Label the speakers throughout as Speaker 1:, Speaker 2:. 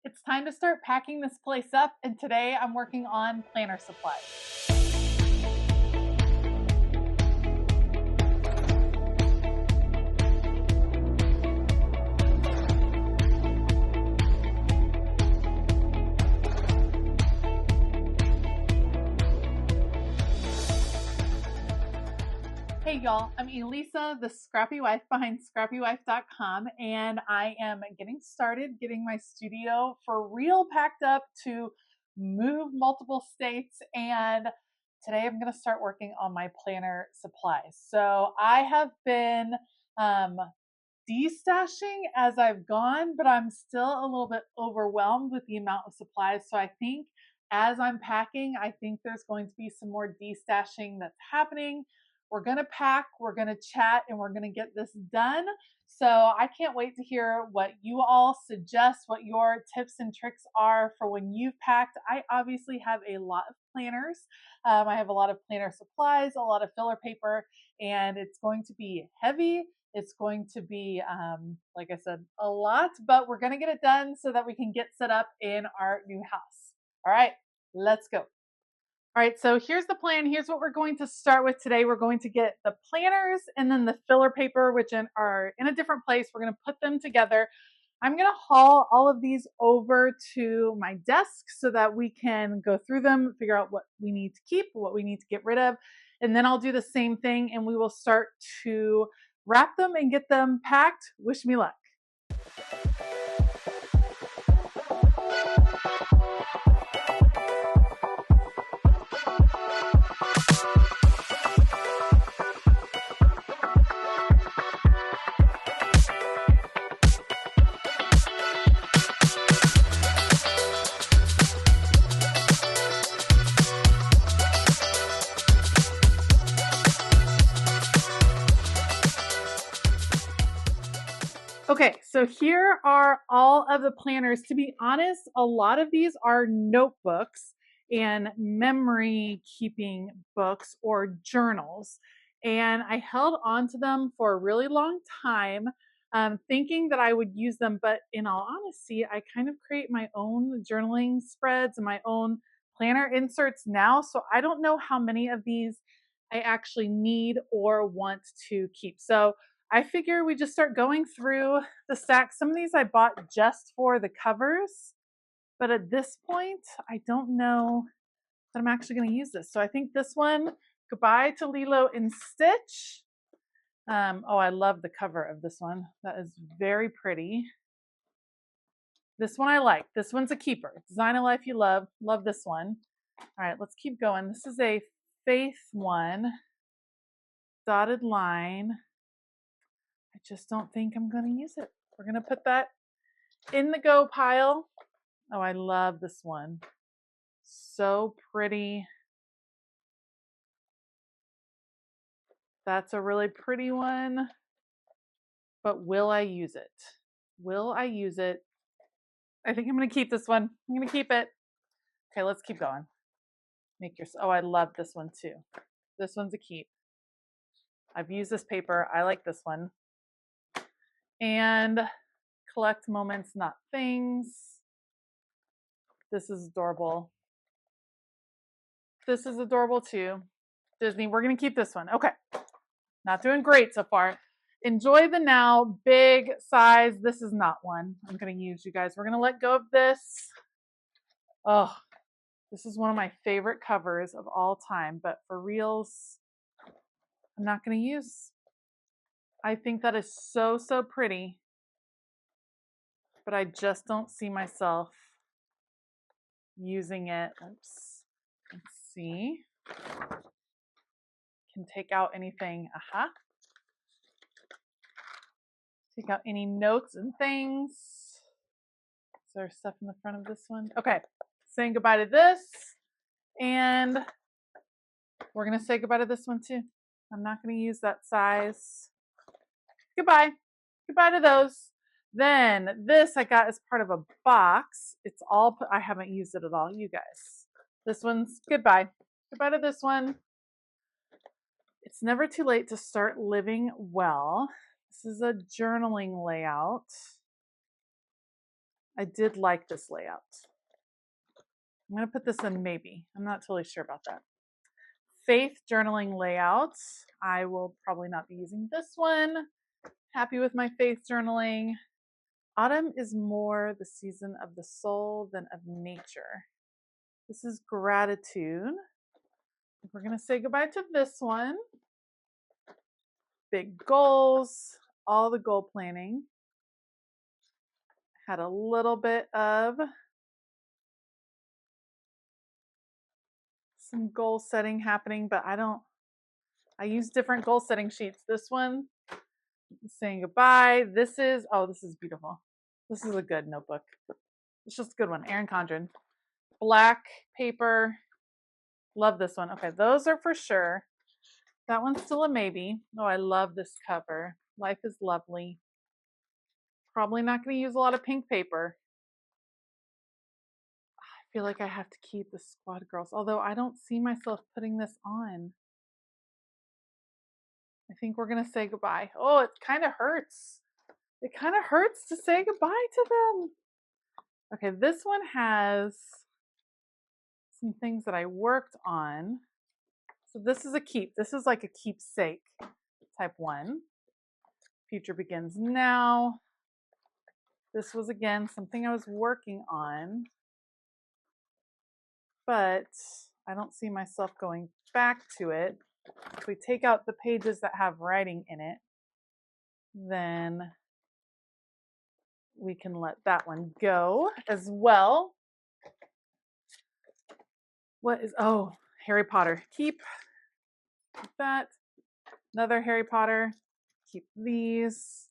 Speaker 1: It's time to start packing this place up, and today I'm working on planner supplies. Hey y'all, I'm Elisa, the Scrappy Wife behind ScrappyWife.com, and I am getting started getting my studio for real packed up to move multiple states. And today I'm going to start working on my planner supplies. So I have been destashing as I've gone, but I'm still a little bit overwhelmed with the amount of supplies. So I think as I'm packing, I think there's going to be some more destashing that's happening. We're going to pack, we're going to chat, and we're going to get this done. So I can't wait to hear what you all suggest, what your tips and tricks are for when you've packed. I obviously have a lot of planners. I have a lot of planner supplies, a lot of filler paper, and it's going to be heavy. It's going to be, like I said, a lot, but we're going to get it done so that we can get set up in our new house. All right, let's go. All right, so here's the plan. Here's what we're going to start with today. We're going to get the planners and then the filler paper, which are in a different place. We're going to put them together. I'm going to haul all of these over to my desk so that we can go through them, figure out what we need to keep, what we need to get rid of, and then I'll do the same thing and we will start to wrap them and get them packed. Wish me luck. Okay, so here are all of the planners. To be honest, a lot of these are notebooks and memory keeping books or journals. And I held on to them for a really long time, thinking that I would use them. But in all honesty, I kind of create my own journaling spreads and my own planner inserts now. So I don't know how many of these I actually need or want to keep. So I figure we just start going through the stack. Some of these I bought just for the covers, but at this point, I don't know that I'm actually going to use this. So I think this one, Goodbye to Lilo and Stitch. Oh, I love the cover of this one. That is very pretty. This one I like. This one's a keeper. Design a Life You Love. Love this one. All right, let's keep going. This is a Faith one. Dotted line. I just don't think I'm going to use it. We're going to put that in the go pile. Oh, I love this one. So pretty. That's a really pretty one. But will I use it? Will I use it? I think I'm going to keep this one. I'm going to keep it. Okay, let's keep going. Oh, I love this one too. This one's a keep. I've used this paper. I like this one. And Collect Moments, Not Things. This is adorable. This is adorable too. Disney, we're going to keep this one. Okay. Not doing great so far. Enjoy the Now, big size. This is not one I'm going to use, you guys. We're going to let go of this. Oh, this is one of my favorite covers of all time, but for reals, I'm not going to use. I think that is so, so pretty, but I just don't see myself using it. Oops. Let's see. Can take out anything. Aha. Take out any notes and things. Is there stuff in the front of this one? Okay. Saying goodbye to this. And we're going to say goodbye to this one too. I'm not going to use that size. Goodbye. Goodbye to those. Then this I got as part of a box. It's all, I haven't used it at all, you guys. This one's goodbye. Goodbye to this one. It's never too late to start living well. This is a journaling layout. I did like this layout. I'm going to put this in maybe. I'm not totally sure about that. Faith journaling layout. I will probably not be using this one. Happy with my faith journaling. Autumn is more the season of the soul than of nature. This is gratitude. We're going to say goodbye to this one. Big goals, all the goal planning. Had a little bit of some goal setting happening, but I use different goal setting sheets. This one, saying goodbye. This is beautiful. This is a good notebook. It's just a good one. Erin Condren. Black paper. Love this one. Okay, those are for sure. That one's still a maybe. Oh, I love this cover. Life is lovely. Probably not going to use a lot of pink paper. I feel like I have to keep the Squad Girls, although I don't see myself putting this on. I think we're going to say goodbye. Oh, it kind of hurts. It kind of hurts to say goodbye to them. Okay, this one has some things that I worked on. So this is a keep. This is like a keepsake type one. Future begins now. This was, again, something I was working on, but I don't see myself going back to it. If we take out the pages that have writing in it, then we can let that one go as well. What is, oh, Harry Potter. Keep that. Another Harry Potter. Keep these.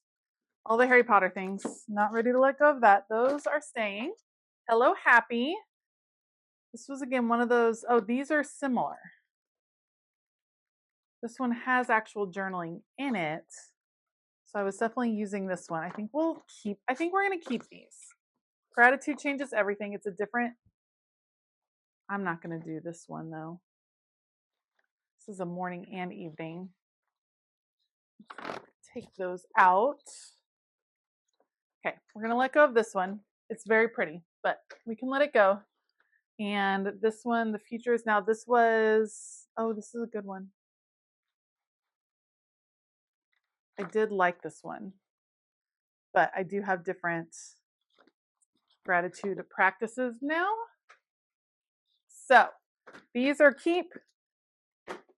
Speaker 1: All the Harry Potter things. Not ready to let go of that. Those are staying. Hello, Happy. This was, again, one of those. Oh, these are similar. This one has actual journaling in it. So I was definitely using this one. I think we're going to keep these. Gratitude changes everything. It's a different. I'm not going to do this one, though. This is a morning and evening. Take those out. Okay, we're going to let go of this one. It's very pretty, but we can let it go. And this one, the future is now. This was, oh, this is a good one. I did like this one, but I do have different gratitude practices now. So these are keep.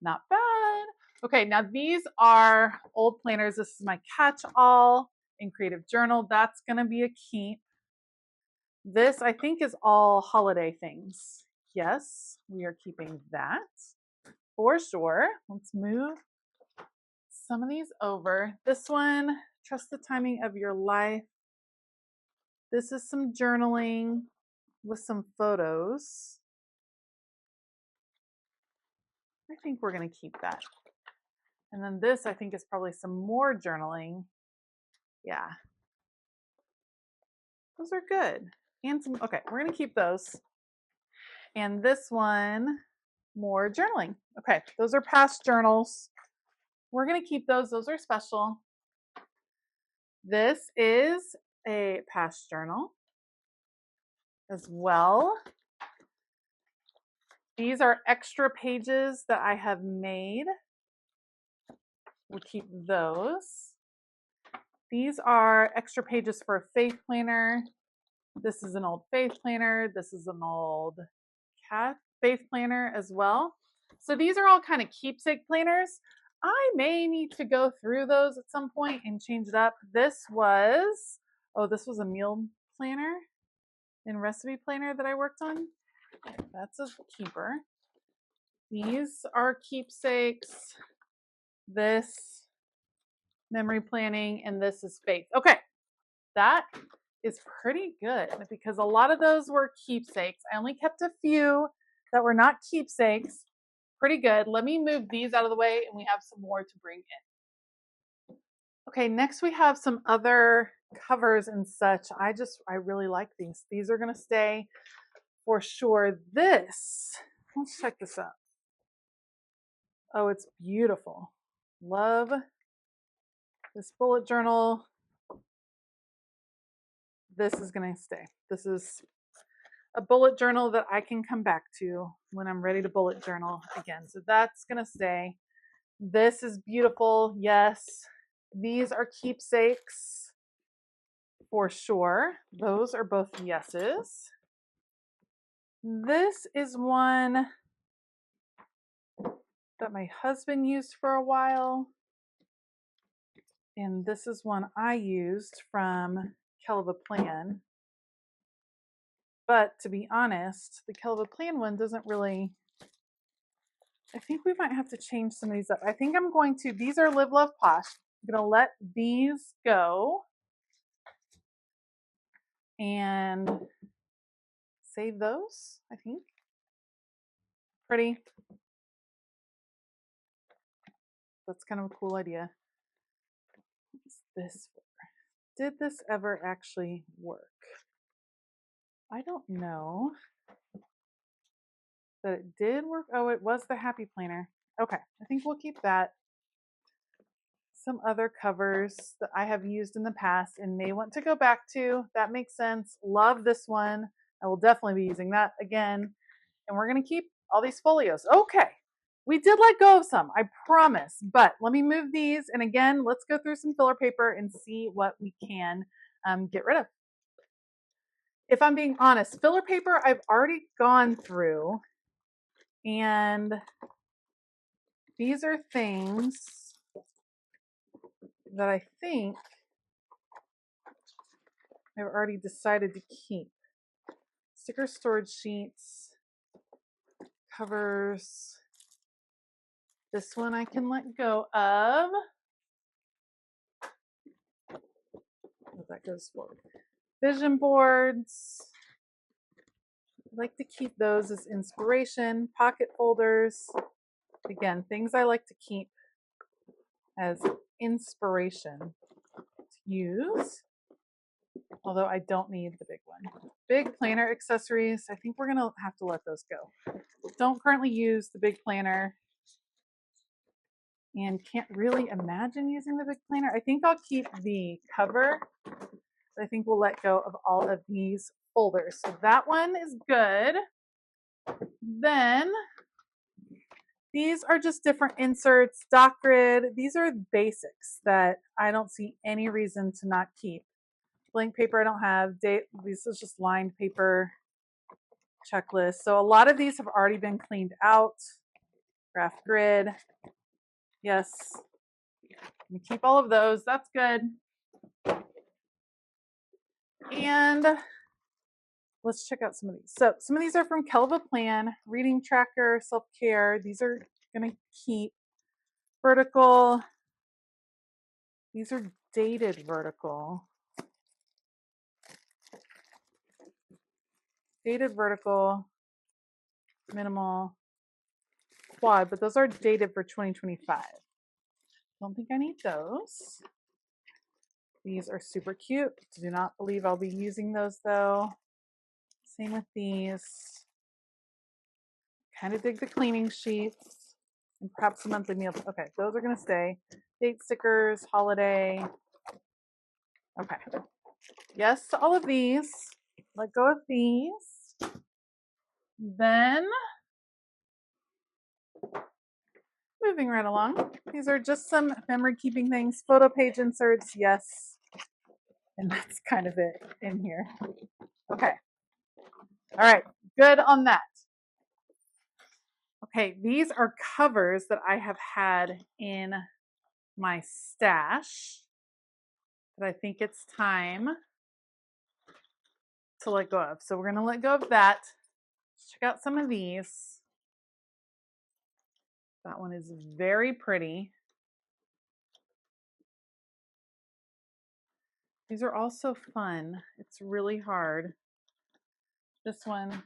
Speaker 1: Not bad. Okay, now these are old planners. This is my catch-all in Creative Journal. That's going to be a keep. This, I think, is all holiday things. Yes, we are keeping that for sure. Let's move some of these over. This one, trust the timing of your life. This is some journaling with some photos. I think we're going to keep that. And then this, I think, is probably some more journaling. Yeah. Those are good. And some, okay, we're going to keep those. And this one, more journaling. Okay, those are past journals. We're going to keep those. Those are special. This is a past journal as well. These are extra pages that I have made. We'll keep those. These are extra pages for a faith planner. This is an old faith planner. This is an old cat faith planner as well. So these are all kind of keepsake planners. I may need to go through those at some point and change it up. This was a meal planner and recipe planner that I worked on. That's a keeper. These are keepsakes. This memory planning, and this is faith. Okay, that is pretty good because a lot of those were keepsakes. I only kept a few that were not keepsakes. Pretty good. Let me move these out of the way and we have some more to bring in. Okay, next we have some other covers and such. I really like these. These are going to stay for sure. Let's check this out. Oh, it's beautiful. Love this bullet journal. this is going to stay. This is a bullet journal that I can come back to when I'm ready to bullet journal again. So that's going to stay. This is beautiful. Yes. These are keepsakes for sure. Those are both yeses. This is one that my husband used for a while. And this is one I used from Kelva Plan. But to be honest, the Kelva Plan one doesn't really, I think we might have to change some of these up. I think I'm going to, these are Live, Love, Posh. I'm going to let these go and save those, I think. Pretty. That's kind of a cool idea. What's this for? Did this ever actually work? I don't know. But it did work. Oh, it was the Happy Planner. Okay, I think we'll keep that. Some other covers that I have used in the past and may want to go back to. That makes sense. Love this one. I will definitely be using that again. And we're going to keep all these folios. Okay, we did let go of some, I promise. But let me move these. And again, let's go through some filler paper and see what we can get rid of. If I'm being honest, filler paper I've already gone through. And these are things that I think I've already decided to keep. Sticker storage sheets, covers. This one I can let go of. That goes forward. Vision boards. I like to keep those as inspiration. Pocket folders. Again, things I like to keep as inspiration to use. Although I don't need the big one. Big planner accessories. I think we're going to have to let those go. Don't currently use the big planner. And can't really imagine using the big planner. I think I'll keep the cover. I think we'll let go of all of these folders. So that one is good. Then these are just different inserts, doc grid. These are basics that I don't see any reason to not keep. Blank paper I don't have. This is just lined paper checklist. So a lot of these have already been cleaned out. Graph grid. Yes. We keep all of those. That's good. And let's check out some of these. So some of these are from Kelva Plan, reading tracker, self-care. These are going to keep. Vertical. These are dated vertical. Dated vertical, minimal, quad, but those are dated for 2025. Don't think I need those. These are super cute. Do not believe I'll be using those though. Same with these. Kind of dig the cleaning sheets and perhaps the monthly meals. Okay, those are going to stay. Date stickers, holiday. Okay. Yes to all of these. Let go of these. Then moving right along. These are just some memory keeping things. Photo page inserts, yes. And that's kind of it in here. Okay. All right, good on that. Okay, these are covers that I have had in my stash that I think it's time to let go of. So we're going to let go of that. Let's check out some of these. That one is very pretty. These are also fun. It's really hard. This one,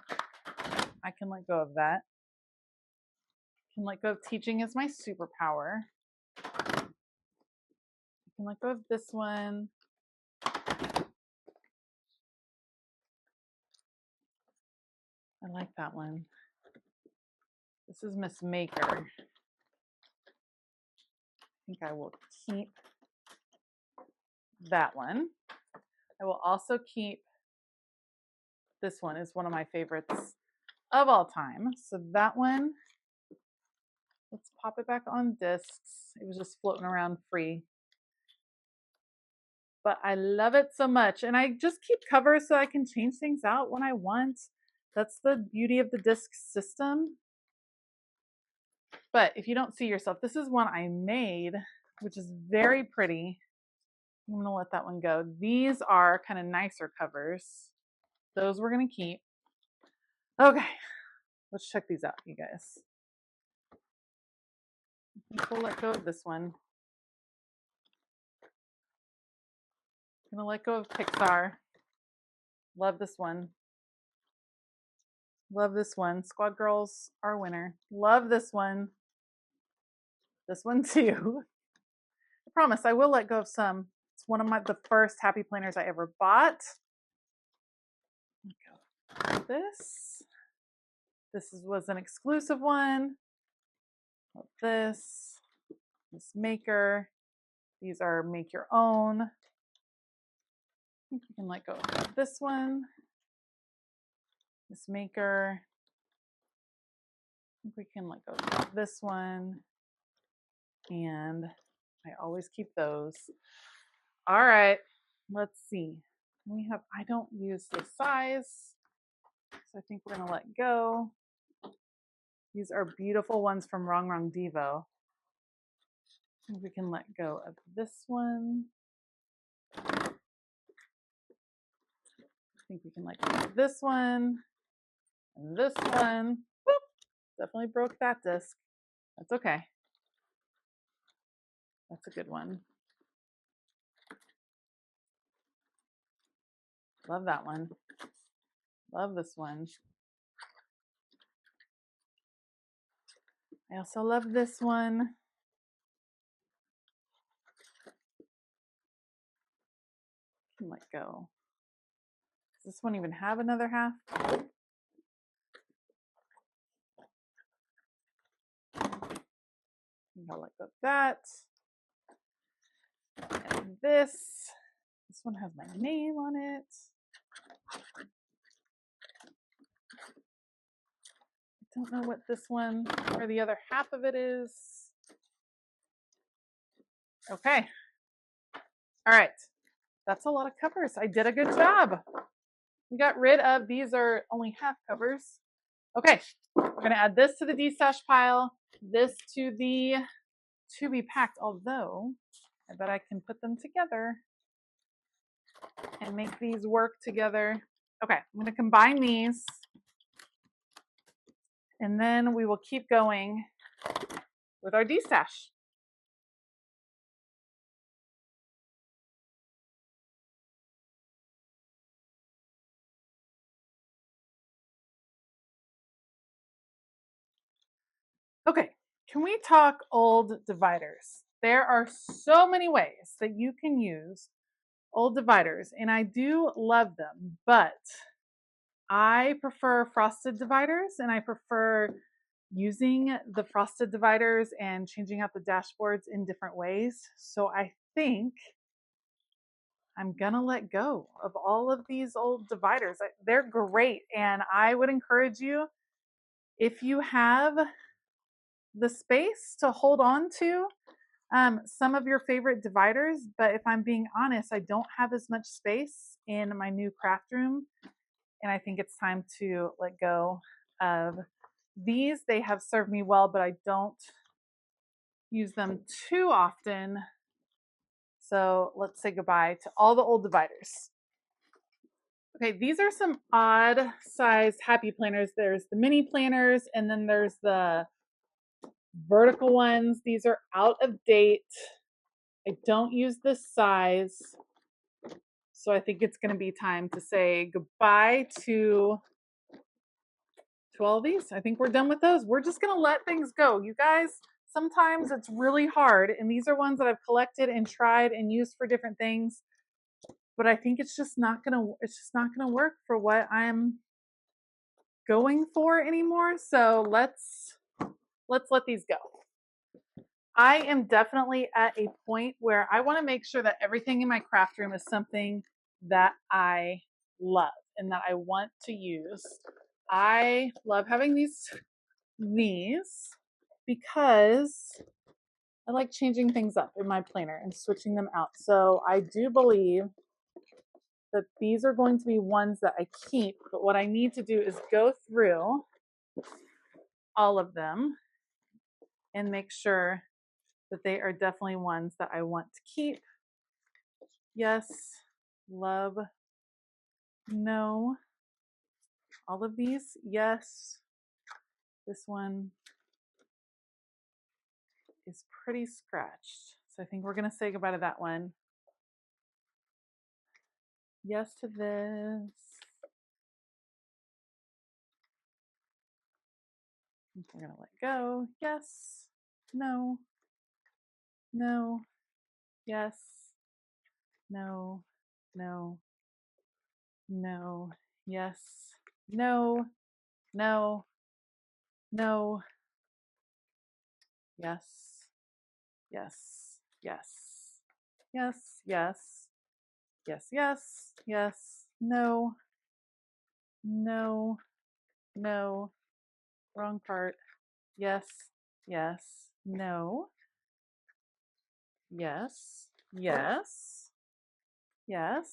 Speaker 1: I can let go of that. I can let go of teaching as my superpower. I can let go of this one. I like that one. This is Miss Maker. I think I will keep that one. I will also keep, this one is one of my favorites of all time. So that one, let's pop it back on discs. It was just floating around free. But I love it so much. And I just keep covers so I can change things out when I want. That's the beauty of the disc system. But if you don't see yourself, this is one I made, which is very pretty. I'm gonna let that one go. These are kind of nicer covers. Those we're gonna keep. Okay, let's check these out, you guys. I think we'll let go of this one. I'm gonna let go of Pixar. Love this one. Love this one. Squad Girls, our winner. Love this one. This one too. I promise I will let go of some. It's one of the first happy planners I ever bought. This was an exclusive one. This maker. These are make your own. I think we can let go of this one. This maker. I think we can let go of this one. And I always keep those. All right, let's see. I don't use this size, so I think we're gonna let go. These are beautiful ones from Wrong Devo. I think we can let go of this one. I think we can let go of this one. And this one. Whoop, definitely broke that disc. That's okay. That's a good one. Love that one. Love this one. I also love this one. Let go. Does this one even have another half? I think I'll let go of that. And this one has my name on it. I don't know what this one or the other half of it is. Okay. All right. That's a lot of covers. I did a good job. We got rid of, these are only half covers. Okay. We're going to add this to the Destash pile, this to the to be packed, although I bet I can put them together and make these work together. Okay, I'm going to combine these and then we will keep going with our Destash. Okay, can we talk old dividers? There are so many ways that you can use old dividers, and I do love them, but I prefer frosted dividers, and I prefer using the frosted dividers and changing out the dashboards in different ways. So I think I'm gonna let go of all of these old dividers. They're great, and I would encourage you, if you have the space, to hold on to some of your favorite dividers. But if I'm being honest, I don't have as much space in my new craft room, and I think it's time to let go of these. They have served me well, but I don't use them too often. So let's say goodbye to all the old dividers. Okay, these are some odd sized happy planners. There's the mini planners, and then there's the vertical ones. These are out of date. I don't use this size. So I think it's going to be time to say goodbye to all these. I think we're done with those. We're just going to let things go. You guys, sometimes it's really hard, and these are ones that I've collected and tried and used for different things, but I think it's just not going to work for what I'm going for anymore. So let's let these go. I am definitely at a point where I want to make sure that everything in my craft room is something that I love and that I want to use. I love having these because I like changing things up in my planner and switching them out. So I do believe that these are going to be ones that I keep, but what I need to do is go through all of them and make sure that they are definitely ones that I want to keep. Yes, love, no. All of these, yes. This one is pretty scratched. So I think we're going to say goodbye to that one. Yes to this. We're going to let go. Yes, no, no, yes, no, no, no, yes, no, no, no, yes, yes, yes, yes, yes, yes, yes, yes, no, no, no, wrong part, yes, yes, no, yes, yes, yes,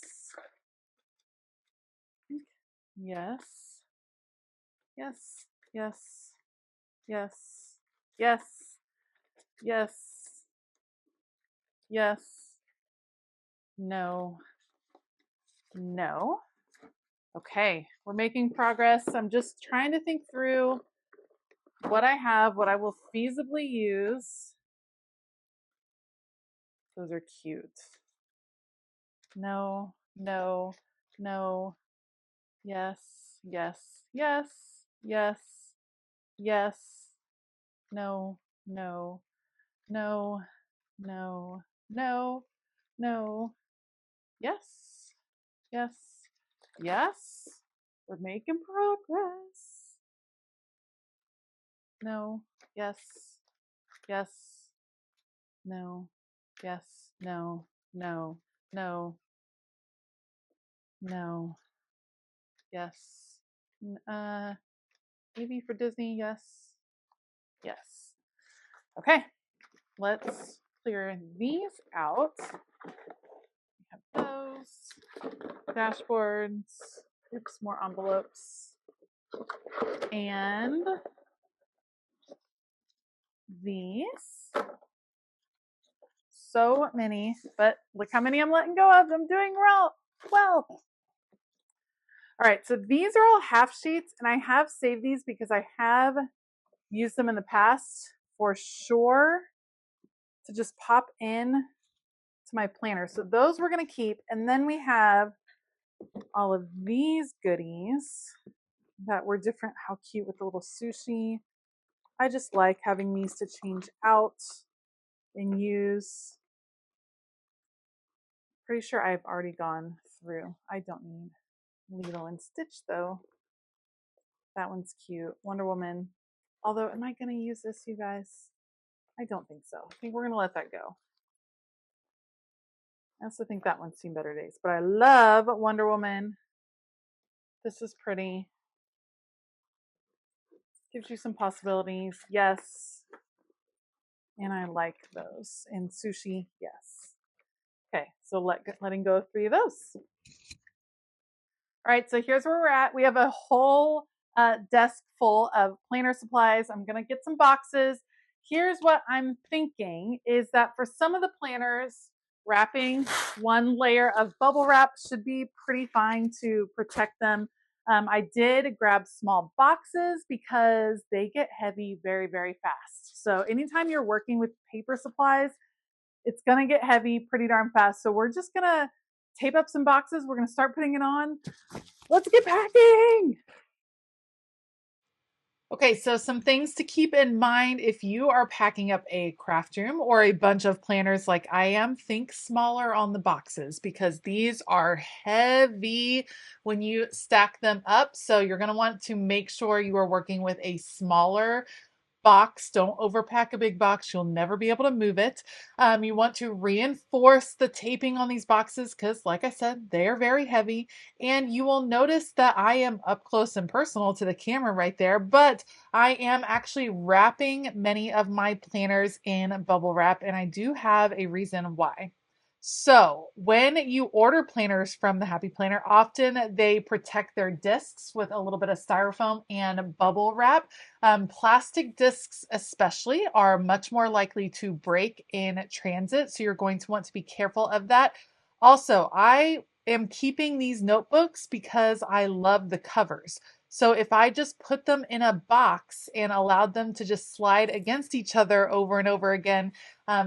Speaker 1: yes, yes, yes, yes, yes, yes, yes, no, no. Okay, we're making progress. I'm just trying to think through what I have, what I will feasibly use. Those are cute. No, no, no, yes, yes, yes, yes, yes, no, no, no, no, no, no, yes, yes, yes. We're making progress. No, yes, yes, no, yes, no, no, no, no, yes. Maybe for Disney, yes, yes. Okay, let's clear these out. We have those dashboards. Oops, more envelopes. And these. So many, but look how many I'm letting go of. I'm doing well. All right, so these are all half sheets, and I have saved these because I have used them in the past for sure to just pop in to my planner. So those we're going to keep, and then we have all of these goodies that were different. How cute with the little sushi. I just like having these to change out and use. Pretty sure I've already gone through. I don't need Lilo and Stitch though. That one's cute. Wonder Woman. Although, am I going to use this, you guys? I don't think so. I think we're going to let that go. I also think that one's seen better days. But I love Wonder Woman. This is pretty. Gives you some possibilities. Yes. And I like those. And sushi, yes. Okay, so letting go of 3 of those. All right, so here's where we're at. We have a whole desk full of planner supplies. I'm going to get some boxes. Here's what I'm thinking is that for some of the planners, wrapping one layer of bubble wrap should be pretty fine to protect them. I did grab small boxes because they get heavy very, very fast. So anytime you're working with paper supplies, it's going to get heavy pretty darn fast. So we're just going to tape up some boxes. We're going to start putting it on. Let's get packing. Okay, so some things to keep in mind if you are packing up a craft room or a bunch of planners like I am, think smaller on the boxes because these are heavy when you stack them up. So you're going to want to make sure you are working with a smaller box. Don't overpack a big box. You'll never be able to move it. You want to reinforce the taping on these boxes because, like I said, they're very heavy. And you will notice that I am up close and personal to the camera right there, but I am actually wrapping many of my planners in bubble wrap, and I do have a reason why. So, when you order planners from the Happy Planner, often they protect their discs with a little bit of styrofoam and bubble wrap. Plastic discs, especially, are much more likely to break in transit, so you're going to want to be careful of that. Also, I am keeping these notebooks because I love the covers. So if I just put them in a box and allowed them to just slide against each other over and over again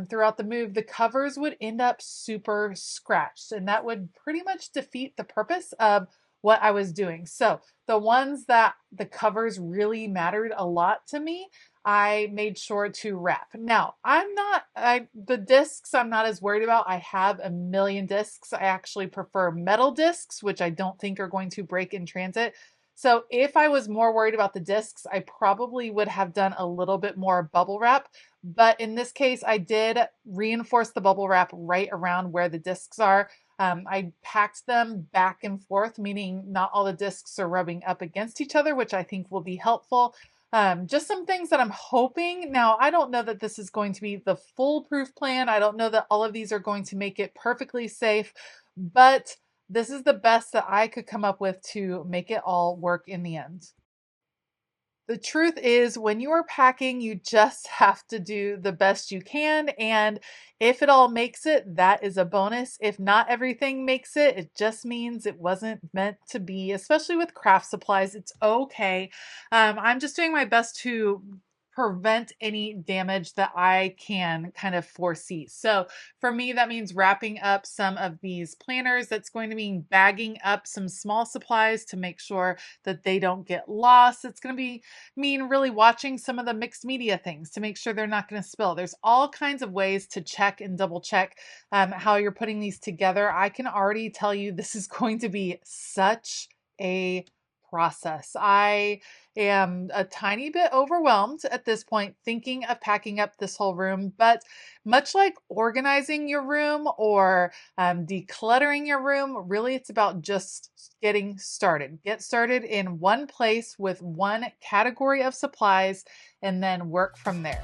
Speaker 1: throughout the move, the covers would end up super scratched, and that would pretty much defeat the purpose of what I was doing. So the ones that the covers really mattered a lot to me, I made sure to wrap. Now, the discs I'm not as worried about. I have a million discs. I actually prefer metal discs, which I don't think are going to break in transit. So if I was more worried about the discs, I probably would have done a little bit more bubble wrap. But in this case, I did reinforce the bubble wrap right around where the discs are. I packed them back and forth, meaning not all the discs are rubbing up against each other, which I think will be helpful. Just some things that I'm hoping. Now, I don't know that this is going to be the foolproof plan. I don't know that all of these are going to make it perfectly safe, but this is the best that I could come up with to make it all work in the end. The truth is, when you are packing, you just have to do the best you can. And if it all makes it, that is a bonus. If not everything makes it, it just means it wasn't meant to be, especially with craft supplies. It's okay. I'm just doing my best to prevent any damage that I can kind of foresee. So for me, that means wrapping up some of these planners. That's going to mean bagging up some small supplies to make sure that they don't get lost. It's going to mean really watching some of the mixed media things to make sure they're not going to spill. There's all kinds of ways to check and double check how you're putting these together. I can already tell you this is going to be such a process. I am a tiny bit overwhelmed at this point thinking of packing up this whole room, but much like organizing your room or decluttering your room, really it's about just getting started. Get started in one place with one category of supplies and then work from there.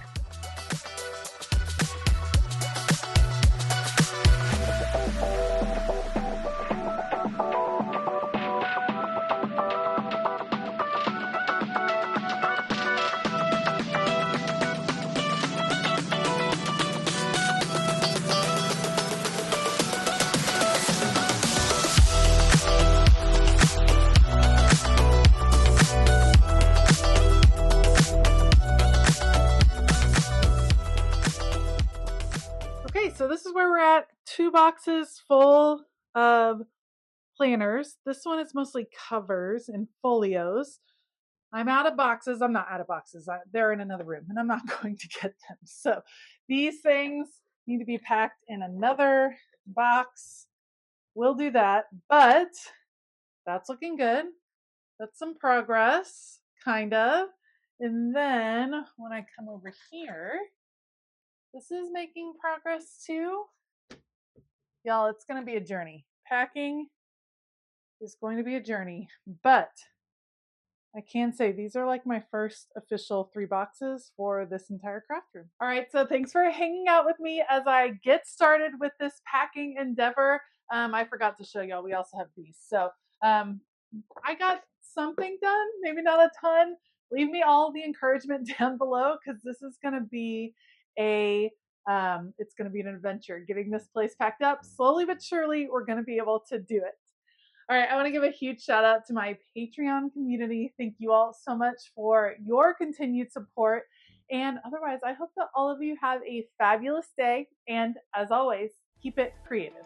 Speaker 1: Okay, so this is where we're at. 2 boxes full of planners. This one is mostly covers and folios. I'm out of boxes. I'm not out of boxes. They're in another room and I'm not going to get them. So these things need to be packed in another box. We'll do that, but that's looking good. That's some progress, kind of. And then when I come over here, this is making progress too. Y'all, it's going to be a journey. Packing is going to be a journey, but I can say these are like my first official 3 boxes for this entire craft room. All right, so thanks for hanging out with me as I get started with this packing endeavor. I forgot to show y'all, we also have these. So I got something done, maybe not a ton. Leave me all the encouragement down below because this is going to be it's going to be an adventure getting this place packed up. Slowly but surely, we're going to be able to do it. All right, I want to give a huge shout out to my Patreon community. Thank you all so much for your continued support. And otherwise, I hope that all of you have a fabulous day. And as always, keep it creative.